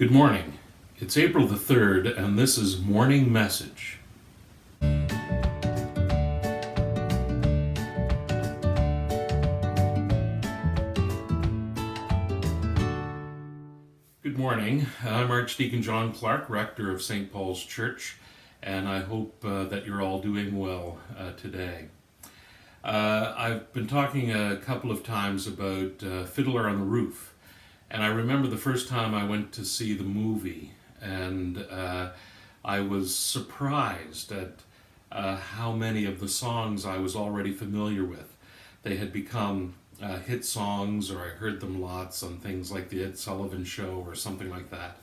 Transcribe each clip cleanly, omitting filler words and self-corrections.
Good morning. It's April the 3rd, and this is Morning Message. Good morning. I'm Archdeacon John Clark, rector of St. Paul's Church, and I hope that you're all doing well today. I've been talking a couple of times about Fiddler on the Roof, and I remember the first time I went to see the movie, and I was surprised at how many of the songs I was already familiar with. They had become hit songs, or I heard them lots on things like The Ed Sullivan Show or something like that.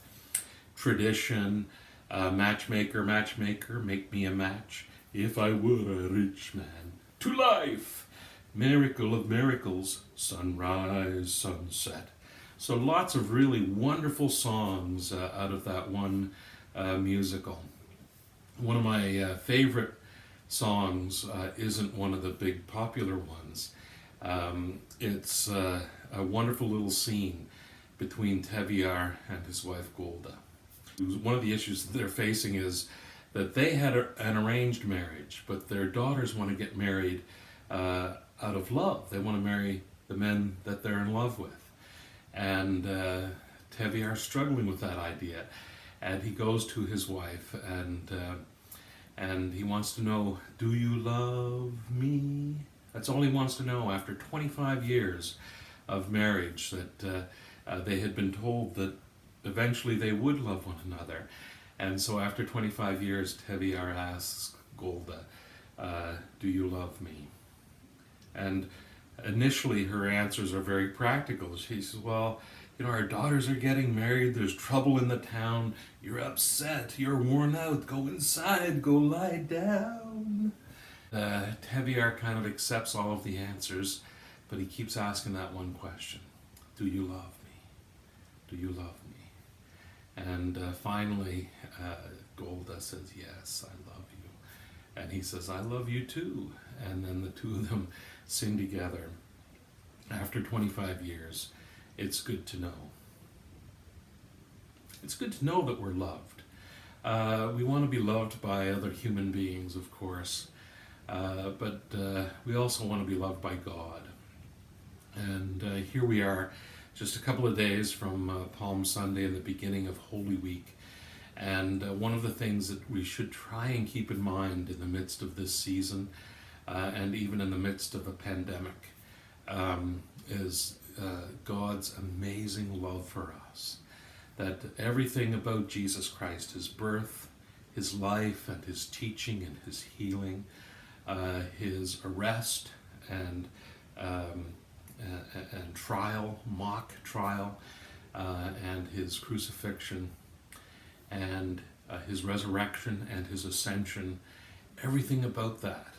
Tradition, Matchmaker, Matchmaker, Make Me a Match, If I Were a Rich Man, To Life, Miracle of Miracles, Sunrise, Sunset. So lots of really wonderful songs out of that one musical. One of my favorite songs isn't one of the big popular ones. It's a wonderful little scene between Teviar and his wife Golda. One of the issues that they're facing is that they had an arranged marriage, but their daughters want to get married out of love. They want to marry the men that they're in love with. And Teviar's struggling with that idea. And he goes to his wife and he wants to know, do you love me? That's all he wants to know after 25 years of marriage, that they had been told that eventually they would love one another. And so after 25 years, Teviar asks Golda, do you love me? And initially her answers are very practical. She says, well, our daughters are getting married, there's trouble in the town, you're upset, you're worn out, go inside, go lie down. Teviar kind of accepts all of the answers, but he keeps asking that one question. Do you love me? Do you love me? And finally, Golda says, yes, I love you. And he says, I love you too. And then the two of them sing together. After 25 years, it's good to know. It's good to know that we're loved. We want to be loved by other human beings, of course. But we also want to be loved by God. And here we are, just a couple of days from Palm Sunday and the beginning of Holy Week. And one of the things that we should try and keep in mind in the midst of this season, and even in the midst of a pandemic, is God's amazing love for us. That everything about Jesus Christ, his birth, his life, and his teaching and his healing, his arrest and trial, mock trial, and his crucifixion, and his resurrection and his ascension, everything about that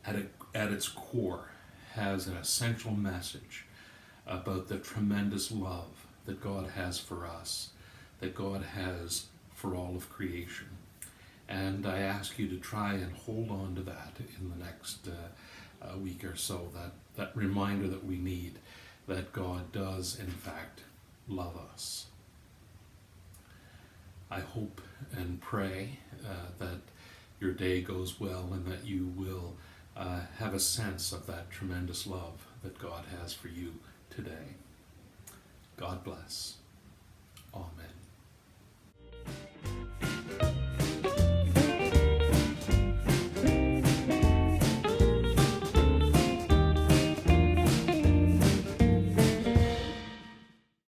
at its core has an essential message about the tremendous love that God has for us, that God has for all of creation. And I ask you to try and hold on to that in the next week or so, that reminder that we need that God does, in fact, love us. I hope and pray that your day goes well and that you will have a sense of that tremendous love that God has for you today. God bless.